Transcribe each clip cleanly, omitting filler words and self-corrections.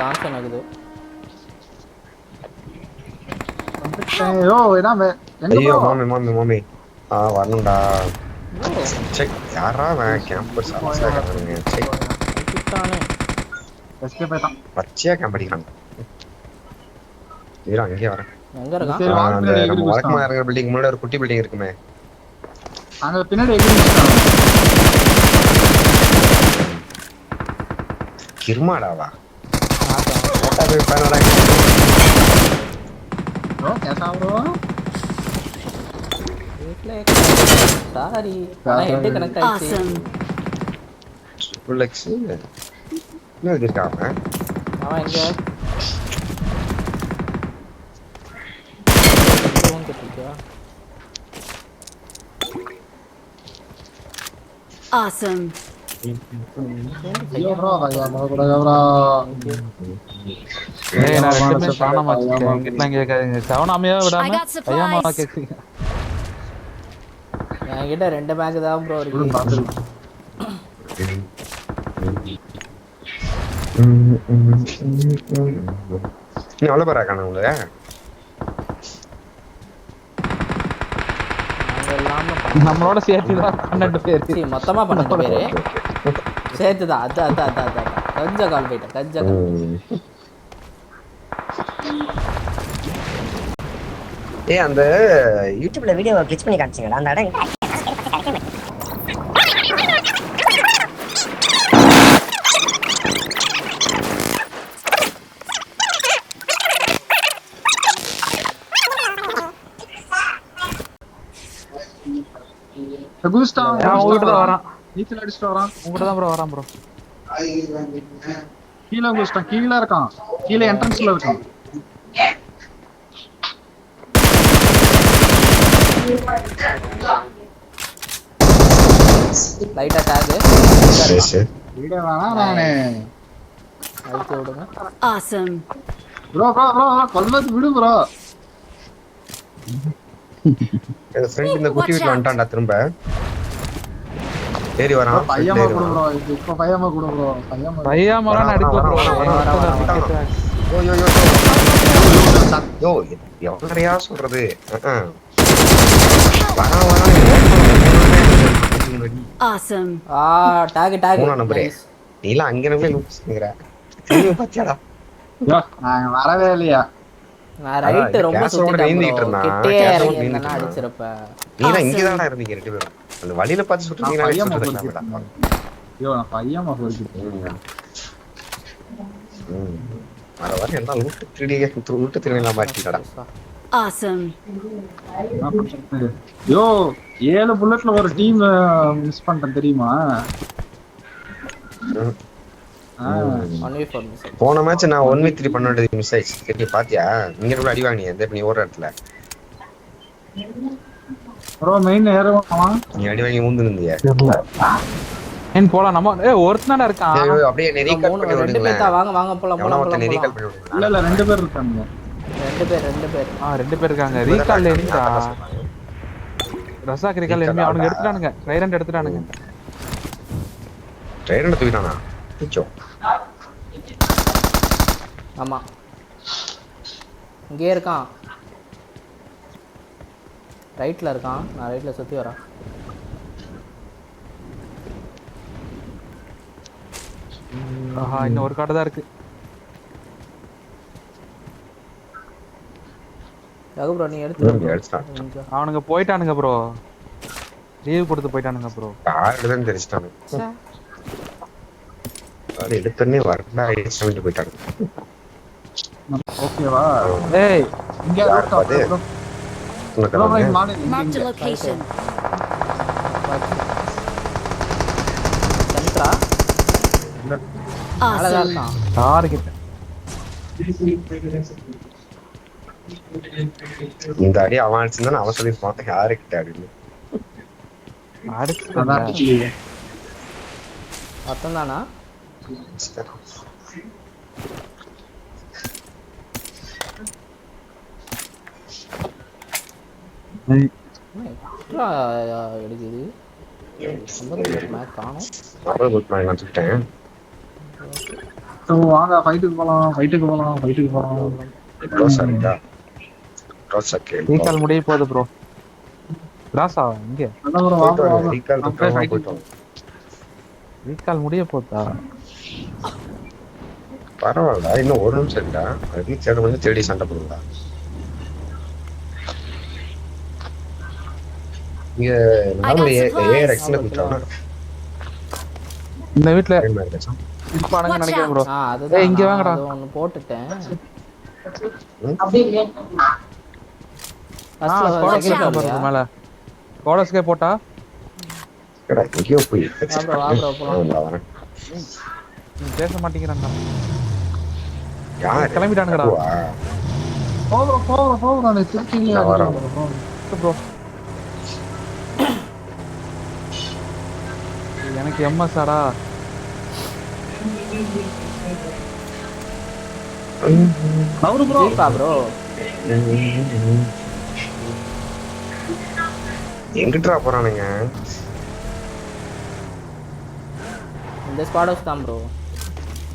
Thomson ஆகுது. ஐயோ என்ன ஐயோ மாமி வரணும்டா. செக் யாரா கேம்பஸ் அவசர கறங்க. செக் கிட்டானே எஸ்கேப் ஆயிட்டான். பச்சையா கேம்ப் அடிக்கிறாங்க. நீரா அங்கேயே வரேன். எங்க இருக்கான்? சரி வாங்க அந்த பின்னாடி எகிரி நம்ம குதிச்சிட்டான். வழக்கமா இருக்கிற பில்டிங் முன்னாடி ஒரு குட்டி பில்டிங் இருக்குமே. அங்க பின்னாடி எகிரி குதிச்சிட்டான். கிர்மாடாவா? ஆட்டம். ஓட்டா போய் ஃபைனலா ப்ரோ கேசா ப்ரோ. சாரி. ஆனா ஹெட் கனெக்ட் ஆயிடுச்சு. ட்ரிபிள் எக்ஸ் என்ன இருக்காங்க? அவன் எங்க? ஃபோன் கட்டிட்டியா? Awesome. ஐயோ ப்ரோ ஐயா ப்ரோ ப்ரோ. ஏய் நான் ரெண்டுமே காணாம வச்சிட்டேன். என்கிட்ட கேட்காதீங்க. சவனாமையா விடாம ஐயாமா கேக்குறீங்க. என்கிட்ட 2 பேக் தான் ப்ரோ இருக்கு. நீ அவ்வளோ பேரா காண உங்களுக்கு? நம்மளோட சேர்த்து தான் 12 பேர். சரி மொத்தமா 12 பேரு சேர்த்து தான். அதான் கொஞ்சம் கால் போயிட்டேன். கொஞ்சம் ஏய் அந்த யூடியூப்ல வீடியோ கிளிக் பண்ணி காமிச்சீங்களா அந்த இடம்? குதிச்சிட்டான். உங்ககிட்ட தான் வரான். நீச்சல் அடிச்சிட்டு வரான். உங்ககிட்ட தான் ப்ரோ வரான் ப்ரோ. கீழே குதிச்சிட்டான். கீழே இருக்கான். கீழே என்ட்ரன்ஸ்ல இருக்கான். லைட்டா டாக். வீடியோ வேணா நானே அழுத்தி விடுங்க. Awesome. ப்ரோ கொல்வது விடு ப்ரோ. என் ஃப்ரெண்ட் இந்த குட்டி வீட்டுல வந்துட்டான்டா திரும்ப. ஏறி வரான். பையமா கூட ப்ரோ. இப்போ பையமா கூட ப்ரோ. பையாமலாம் அடிக்கல ப்ரோ. யோ எவரையா சொல்றது? Awesome. டாக். மூணா நம்பரே. நீலாம் அங்க நம்பே லூப்ஸ்ங்கற. நீ பாத்தியாடா? யோ நான் வரவே இல்லையா. நான் ரைட் ரொம்ப சுத்திட்டேன். கிட்டே இறங்கினா அடிச்சிரப்ப. நீங்க இங்க தான்டா இருந்தீங்க ரெண்டு பேரும். அந்த வழியில பார்த்து சுட்டுறீங்க. ஐயோ நான் பையமா போயிட்டேன். அத வர எல்லாம் லூட் 3D லூட் திருநெல்லாம் மாட்டிடா. Awesome. யோ 7 புல்லட்ல ஒரு டீம் மிஸ் பண்ணிட்டேன் தெரியுமா? போன மேட்ச் நான் 1v3 பண்ண வேண்டியது மிஸ் ஆயிடுச்சு. சரி பாத்தியா? இங்க கூட அடி வாங்கினியே இந்த நீ ஓடுற இடத்துல. ப்ரோ மெயின் ஏறுவாமா? நீ அடி வாங்கி ஊந்து நிந்தியா? இல்ல. ஏன் போலாம் நம்ம ஒருத்தனடா இருக்கான். ஏய் அப்படியே நெரிகால் பண்ணி விடுங்க. 2 பேர் வாங்க போலாம். நெரிகால் பண்ணி விடுங்க. இல்ல 2 பேர் இருக்காங்க. 2 பேர். 2 பேர் இருக்காங்க. ரீகால்ல எனிடா. ரசாக் ரீகால் எனிமி அவனுக்கு எடுத்துட்டானுங்க. ட்ரைரண்ட் எடுத்துட்டானுங்க. ட்ரைரண்ட் தூக்கிட்டானா? பிச்சோ. ஆமா. இங்கே இருக்கான். ரைட்ல இருக்கான். நான் ரைட்ல சுத்தி வரேன். ஆஹா இன்னும் ஒரு கார்டு தான் இருக்கு. யாகு ப்ரோ நீ எடுத்து. அவனுங்க போய்ட்டானுங்க ப்ரோ. லீவ் கொடுத்து போய்ட்டானுங்க ப்ரோ. கார்டு தான் தெரிஞ்சிட்டானுங்க. அது எடுத்தனே வரடா ஐஸ்மென்ட் போய்ட்டாங்க. ஓகேவா? ஏய் இங்க இருக்கான் bro. Bro Marked a location. சென்ட்ரா. Awesome. Target. இந்த அடி அவன் அடிச்சிருந்தா அவன் சொல்லிருப்பான் யாரு கிட்ட அடின்னு. அத்தந்தானா? எடுக்குது. மேட்ச் காணோம். நான் தூக்கிட்டேன். ஸோ வாங்க ஃபைட்டுக்கு போகலாம். க்ளோஸா இருக்கா? க்ளோஸா கேள். ரீகால் முடிய போகுது ப்ரோ. கிராஸா இங்க அதான் bro, போயிட்டு வாங்க, வாங்க. வாங்க. ரீகால் அப்படியே இருக்கவங்க fighting போயிட்டு வாங்க. ரீகால் முடிய போதா? பரவாயில்ல, இன்னும் ஒரு நிமிஷம் இருக்கா. ரீச் ஆட வந்து தேடி சண்டை போடுங்களா? இங்க நார்மல் ஏஆர் எக்ஸ்ல கொடுத்தாங்க. இந்த வீட்ல டைம் ஆயிடுச்சா? இருப்பானுங்க நினைக்கிறேன் ப்ரோ. அதுதான் ஏய், இங்க வாங்கடா. அது ஒண்ணு போட்டுட்டேன். கோடஸ்கே போறது மேல. கோடஸ்கே போட்டா கடா எங்கேயோ போய் போலாம். நீ பேச மாட்டேங்கிறாங்க. யார் கிளம்பிட்டானுங்கடா. போகிறோம் நான் திருச்சியிலே நான் வரேன். ப்ரோ எனக்கு எம்எஸ் ஆடா. அவரு ப்ரோ ப்ரோ எங்கிட்டா போறானுங்க? இந்த ஸ்குவாட் ஹவுஸ் தான் ப்ரோ.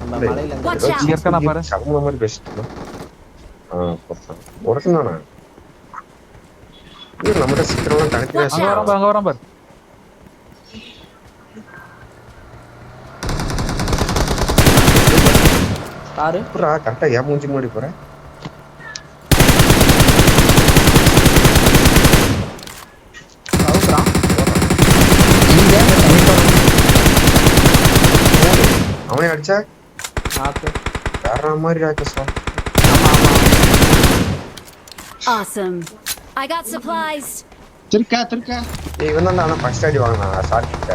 நம்ம மலையில இருந்து Watch out. இங்க இருக்கனா பாரு. சமமா மாதிரி பேசிட்டு ஒருத்தன் தானே நம்மகிட்ட சீக்கிரம் தனித்தனியா Watch அங்க out. வரான் பாரு, அங்க வரான் பாரு. பாரு. கரெக்டா ஏன் மூஞ்சி மூடி போற? அவுக்குறான். அவனே அடிச்சா நாக்கு. வேற மாதிரி ராக்கஸ்வா. Awesome. I got supplies. திருக்கா இவன் தான் ஆனா ஃபர்ஸ்ட் அடி வாங்கினா ஸ்டார் கிட்ட.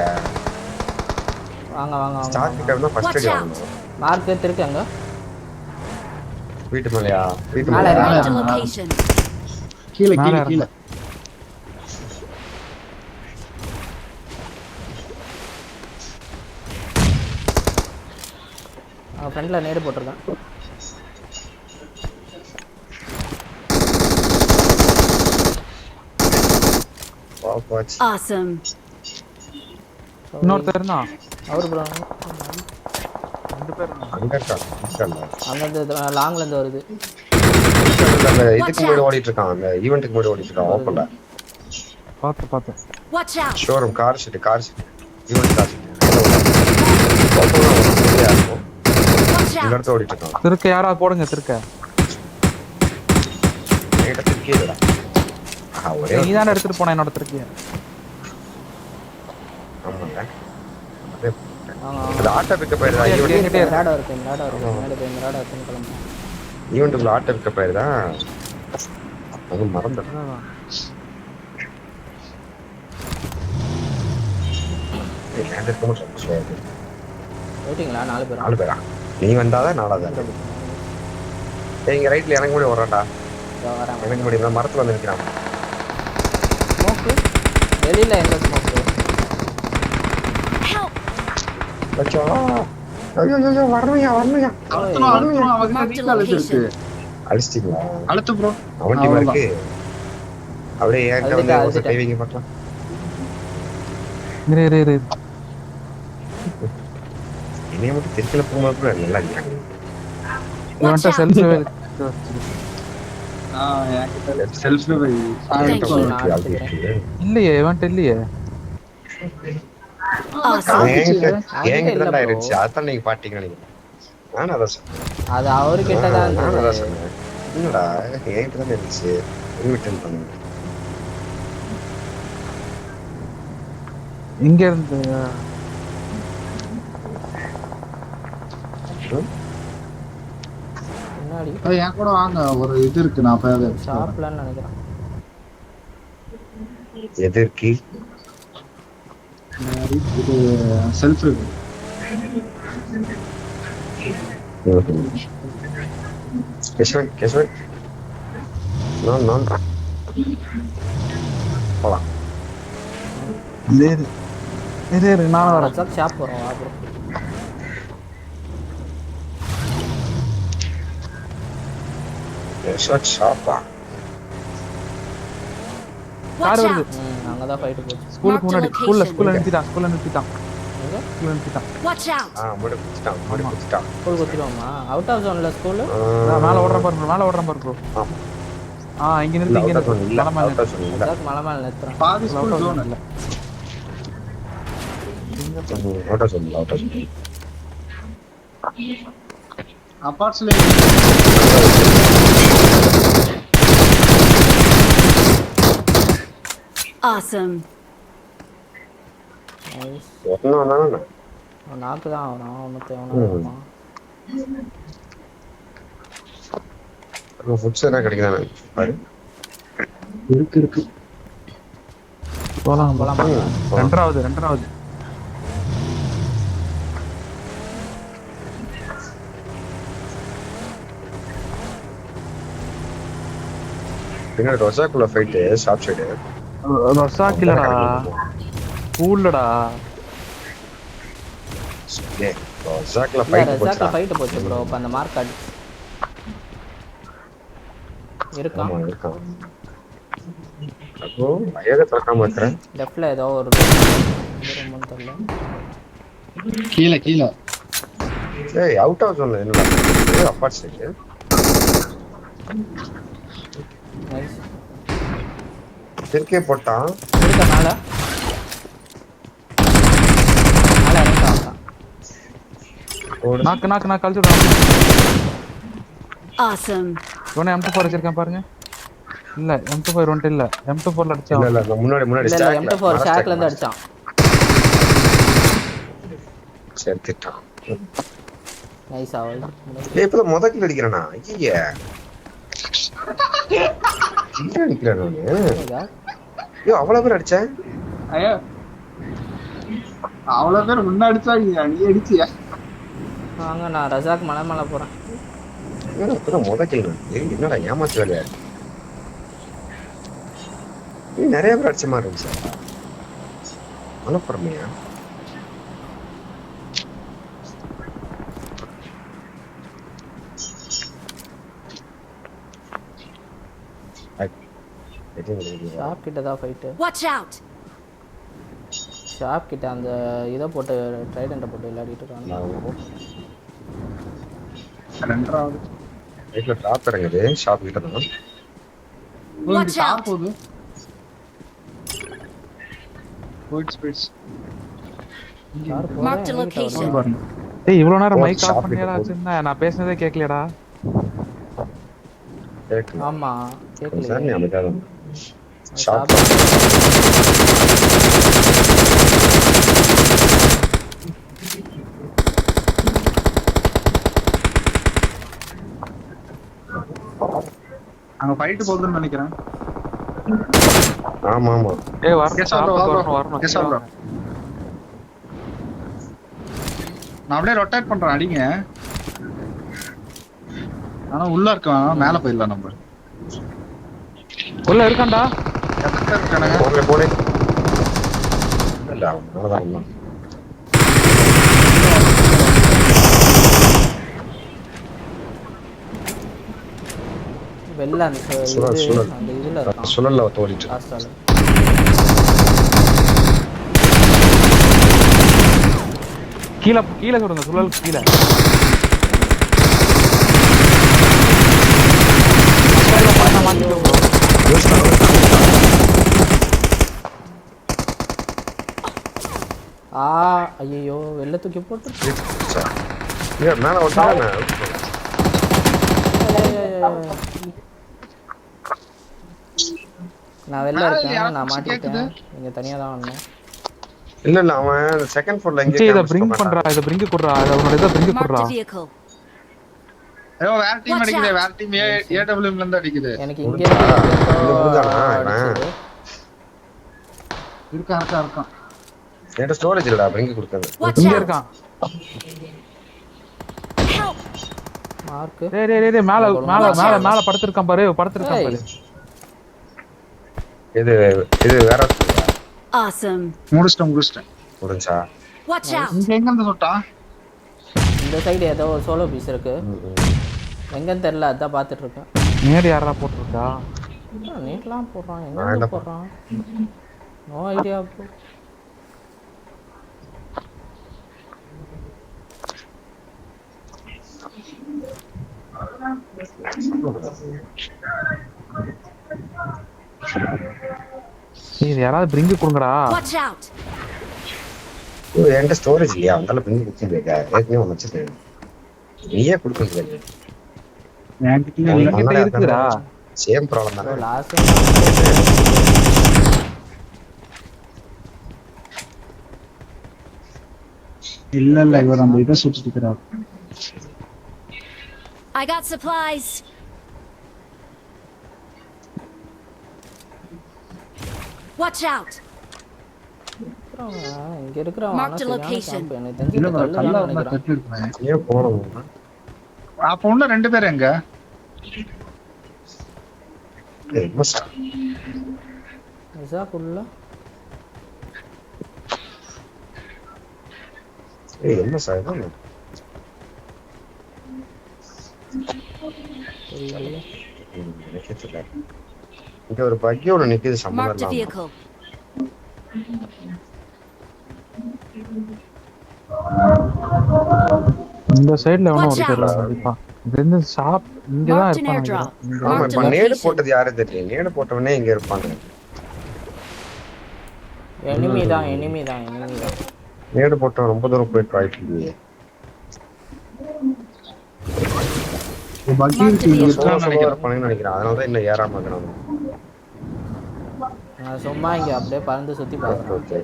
வாங்க வாங்க வாங்க. ஸ்டார் கிட்ட இருந்தா ஃபர்ஸ்ட் அடி வாங்கணும். மார்க் இருக்கு அங்க. வீட்டு மேலயா? வீட்டு மேல மேல. Marked a location. கீழே மேல கீழே அவன் ஃப்ரண்ட்ல நேடு போட்டுருக்கான். பாப்பாச்சு. Awesome. இன்னொருத்தர் இருந்தான். அவரு ப்ரோ 2 பேர் இருந்தாங்க. அங்க இருக்கான். இருக்கல. அங்க இருந்து லாங்ல இருந்து வருது. அந்த இதுக்கு முன்னாடி ஓடிட்டு இருக்கான். அந்த ஈவென்ட்க்கு முன்னாடி ஓடிட்டு இருக்கான். ஓப்பன்ல. பாத்து Watch out. Showroom car seat event car seat. ஓப்பன்ல ஓடிட்டு இருக்கும். Watch இந்த out. இடத்துல ஓடிட்டு இருக்கான். திருக்க யாராவது போடுங்க திருக்க. என்கிட்ட திருக்கே இல்லடா. ஒரே நீ தானே எடுத்துட்டு போன என்னோட திருக்கிய. ஆமாங்க. வாங்க அது ஆட்டோ பிக்கப் ஆயிருதா? என்கிட்ட ராடா இருக்கு. ராடா இருக்கு. மேல போய் ராடா இருக்குன்னு கிளம்பு. ஈவென்ட்டுக்குள்ள ஆட்டோ பிக்கப் ஆயிருதா? அது மறந்துட்டேன். வெயிட்டிங்களா 4 பேர். 4 பேரா? நீ வந்தாதான் 4ஆவது. இங்க ரைட்ல எனக்கு முன்னாடி வர்றான்டா. வராங்க. எனக்கு முன்னாடி நான் மரத்துல வந்து நிக்கிறான். ஸ்மோக் வெளியில எங்க ஸ்மோக்? Help. லட்சா. ஐயோ வரணுயா. அவங்க ரீகால் இருக்கு. அடிச்சிட்டீங்களா? அடுத்து ப்ரோ அவன் டீம் இருக்கு. அப்படியே ஏன்ட்ட வந்து ஒரு கை வைங்க பார்க்கலாம். இரு. என்னைய மட்டும் திருச்சில போகும்போது கூட நல்லா இருக்காங்க. இவன்ட்ட செல்ஃப் செல்ஃப் இல்லையே இவன்ட்ட இல்லையே. Awesome. என்கிட்ட தான் இருந்துச்சு. அதான் நீங்க பாட்டீங்க நீங்க. நானும் அதான் சொன்னேன். அது அவர்கிட்ட தான் நானும் இருந்தது. அதான் சொன்னேன். என்னடா என்கிட்ட தான் இருந்துச்சு. ரிட்டர்ன் பண்ணுங்க. இங்க இருந்து முன்னாடி என் கூட வாங்க. ஒரு இது இருக்கு. நான் போய் அதை ஷாப்லன்னு நினைக்கிறேன். எதற்கு? இது செல்ஃப் இருக்கு. கேஷ்வன் நான் போலாம். இரு நானும் வரேன். ஷாப் போறோம். வா ப்ரோ. கேஷ்வன் ஷாப்பா? Watch கார் வருது. out. அங்கதான் ஃபைட் போச்சு. ஸ்கூலுக்கு முன்னாடி ஸ்கூல்ல நிறுத்திட்டான். எங்க? ஸ்கூல்ல நிறுத்திட்டான். Watch out! முடி குடிச்சிட்டான். ஸ்கூல் குத்திடுவோமா? அவுட் ஆஃப் ஜோன்ல ஸ்கூல்? மேல ஓடுற பாரு மேல ஓடுற பாரு ப்ரோ. இங்க நிறுத்தி இங்க நிறுத்தி. அதான் மலை மேல நிறுத்துறேன். பாதி ஸ்கூல் ஜோன் இல்ல. Out of zone. அபார்ட்ஸ்ல Awesome. நைஸ். ஒண்ணு நாக்கு தான் ஆகணும். ஒன்றும் ஃபுட்ஸ் என்ன கிடைக்குதானே பாரு. இருக்கு போலாம் போலாமா? ரெண்டாவது பின்னாடி ரொசாக்குள்ள ஃபைட் ஷாப் சைடு. ரொசாக்கிலடா ஸ்கூல்லடா. ரொசாக்குள்ள ஃபைட் போச்சா? ஃபைட் போச்சு ப்ரோ. அப்ப அந்த மார்க் அடி இருக்கான். ஆமா இருக்கான். அப்போ பயக தரக்காம இருக்கறேன். லெஃப்ட்ல ஏதோ ஒரு ரூம் தெரியல. கீழ ஏய் அவுட் ஆஃப் ஜோன்ல என்னடா? Apart side. நைஸ். திருக்கே போட்டான். இருக்க மேல இறங்கிட்டான். நாக்கு கழிச்சுடா. Awesome. இவனே M24 வச்சிருக்கேன் பாருங்க. இல்ல M24 ஒன்ட்ட இல்ல. M24ல அடிச்சான். இல்ல முன்னாடி இல்ல M24 ஸ்டாக்ல இருந்து அடிச்சான். சேர்த்துட்டான். நைஸ் ஆவல். ஏய் இப்ப முதல்ல அடிக்கறானா? ஐயே. கிட்ட அடிக்கறானே. ஐயோ அவ்வளவு பேர் அடிச்சேன். ஐயா அவ்வளவு பேர் முன்னாடி அடிச்சா நீ அடிச்சியா? வாங்க நான் ரஜாக் மலை போறேன். இப்பதான் முதல்ல என்னடா ஏமாத்து வேலையா? நீ நிறைய பேர் அடிச்ச மாதிரி இருந்துச்சு. அனுப்புறமையா? ஷாப் கிட்ட தான் ஃபைட். Watch out! ஷாப் கிட்ட அந்த இத போட்டு ட்ரைடன்ட் போட்டு விளையாடிட்டு இருக்காங்க. ரெண்டாவது ரைட்ல டிராப் இறங்குது ஷாப் கிட்ட தான். Watch out! Speeds Marked a location. டேய் இவ்வளவு நேரம் மைக் ஆஃப் பண்ணியடா சின்ன நான் பேசுனதே கேக்கலடா. கேக்குது. ஆமா கேக்கல. சார் நீ அமைதியா ஷாப் அங்க ஃபைட் போகுதுன்னு நினைக்கிறேன். ஆமா ஏய் வரணும். நான் அப்படியே ரொட்டேட் பண்றேன் அடிங்க. ஆனா உள்ள இருக்கான் மேல போயிடலாம் நம்ம. உள்ள இருக்கான்டா. எத்தனை இருக்கானுங்க? போனே இல்ல அவ்வளவுதான். வெல்ல அந்த இதுல இருக்கான். சுழல்ல தோடிட்டு. ஹாஸ்டல். கீழ சொல்லுங்க சுழல் கீழ. ஐயோ வெள்ள தூக்கி போட்டு மேல ஓட்டானே. நான் வெளில இருக்கேன். நான் மாட்டிட்டேன். நீங்க தனியா தான் வரணும். இல்ல அவன் செகண்ட் ஃப்ளோர்ல எங்க இத பிரிங் பண்றா. இத பிரிங் குடுறா. அத உன்னோட இத பிரிங் குடுறா. ஐயோ வேற டீம் அடிக்குது. வேற டீம் AWM ல இருந்து அடிக்குது. எனக்கு இங்க புரிஞ்சானா இவன்? இருக்கான். ஏட்ட ஸ்டோரேஜ் இல்லடா பிரிங் கொடுத்தது. இங்க இருக்கான். மார்க். டேய் மேல படுத்துர்க்கான் பாரு. இது வேற Awesome. முடிச்சிட்டேன். முடிஞ்சா? Watch out. இங்க எங்க இருந்து சொட்டா? இந்த சைடு ஏதோ ஒரு சோலோ பீஸ் இருக்கு. எங்கன்னு தெரியல. அதான் பாத்துட்டு இருக்கேன். நேர் யாரா போட்டுருக்கா? நீட்லாம் போடுறான். எங்க போடுறான்? No idea bro. இது யாராவது பிரிங்கி கொடுங்கடா. Watch out! என்கிட்ட ஸ்டோரேஜ் இல்லையா வந்தாலும் பிரிஞ்சு கொடுத்துருக்கா ஏற்கனவே ஒன்று வச்சிருக்கேன் நீயே கொடுக்க முடியாது என்கிட்ட இருக்குடா. சேம் ப்ராப்ளம் தானே லாஸ்ட் இல்ல இவர் அந்த இதை சுத்திட்டு இருக்கிறார். I got supplies. Watch out! இங்க இருக்கிறவன் Mark the ஆனா சரியான location. camp. எனக்கு தெரிஞ்சு இல்ல இந்த கல்லு கல்ல தான் வந்தா நினைக்கிறேன். தட்டி இருப்பேன். ஏன் போனோம் அப்ப இன்னும் 2 பேர் எங்க? இசாக்குள்ள என்ன சார் தெரியலையே. எனக்கே தெரியல இங்க ஒரு பக்கி ஒன்று நிக்குது Marked a சம்பந்தம் vehicle. இந்த சைடுல எவனோ Watch ஒரு பேர்ல கண்டிப்பா. இந்த ஷாப் இங்க தான் Marked an இருப்பாங்க. airdrop. ஆமா Marked இப்ப a நேடு location. போட்டது யாரும் தெரியல நேடு போட்டவனே இங்க இருப்பாங்க enemy தான். நேடு போட்டவன் ரொம்ப தூரம் போயிட்டு வாய்ப்பு இல்லையே பக்கி Marked a vehicle. சோழ இருப்பானுங்கன்னு நினைக்கிறேன் அதனாலதான் இன்னும் ஏறாம இருக்கிறாங்க நான் சும்மா இங்க அப்படியே பறந்து சுத்தி பார்க்கறேன். ஓகே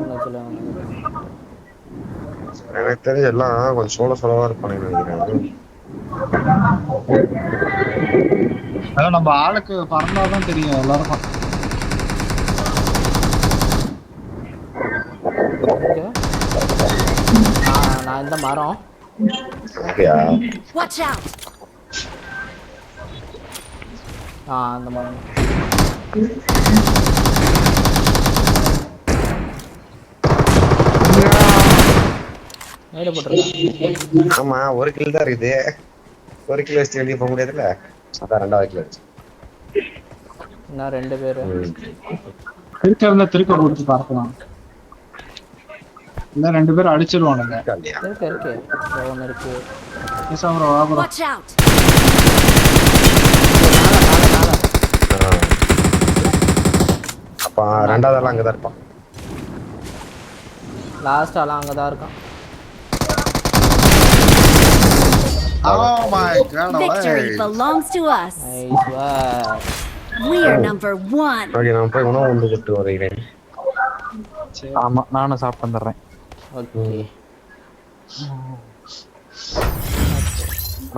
ஒண்ணும் சொல்லுவாங்க. எனக்கு தெரிஞ்ச எல்லாம் கொஞ்சம் சோளவா இருப்பானுங்கன்னு நினைக்கிறேன் அதான் நம்ம ஆளுக்கு பறந்தாதான் தெரியும் எல்லாருக்கும். Okay. நான் இந்த மரம் அப்படியா Watch out! அந்த மரம் நேடு போட்டுருக்கேன். ஆமா ஒரு கிலோ தான் இருக்குது ஒரு கிலோ வச்சு வெளியே போக முடியாதுல்ல அதான் 2வது கிலோ வச்சு இன்னும் 2 பேரு. திருக்க இருந்தா திருக்க கொடுத்து பார்க்கலாம். இல்ல 2 பேரும் அடிச்சிருவானுங்க. இல்லையா இருக்கு ஒன்று இருக்கு. பேசாம வாபுரம். Watch out! அப்ப 2வதெல்லாம் அங்கதான் இருப்பான் லாஸ்ட் ஆலாம் அங்கதான் இருக்கான். Oh my god. Victory belongs to us. Nice war. We are number 1. Okay நான் போய் உணவு வந்து கொடுத்து வருகிறேன் ஆமா நானும் சாப்பிட்டு வந்துடுறேன். ஓகே. ஒரு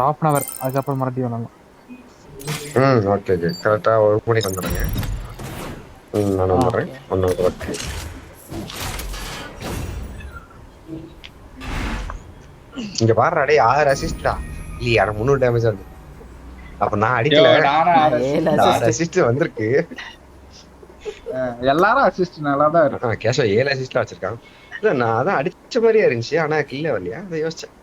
1/2 hour அதுக்கப்புறம் மறுபடியும் வரலாம். ஓகே ஓகே கரெக்டா 1 மணிக்கு வந்துடுங்க நான் வந்துடுறேன் 1 ஓகே இங்க பாரு அடே 6 அசிஸ்டா இல்லையா 300 டேமேஜ் ஆகுது அப்ப நான் அடிக்கல 6 அசிஸ்ட் வந்திருக்கு எல்லாரும் அசிஸ்ட் நல்லா தான் இருக்கு. கேஷோ 7 அசிஸ்டா வச்சிருக்கான் நான் அதான் அடிச்ச மாதிரியே இருந்துச்சு ஆனா கில்ல வரலையா அதை யோசிச்சேன்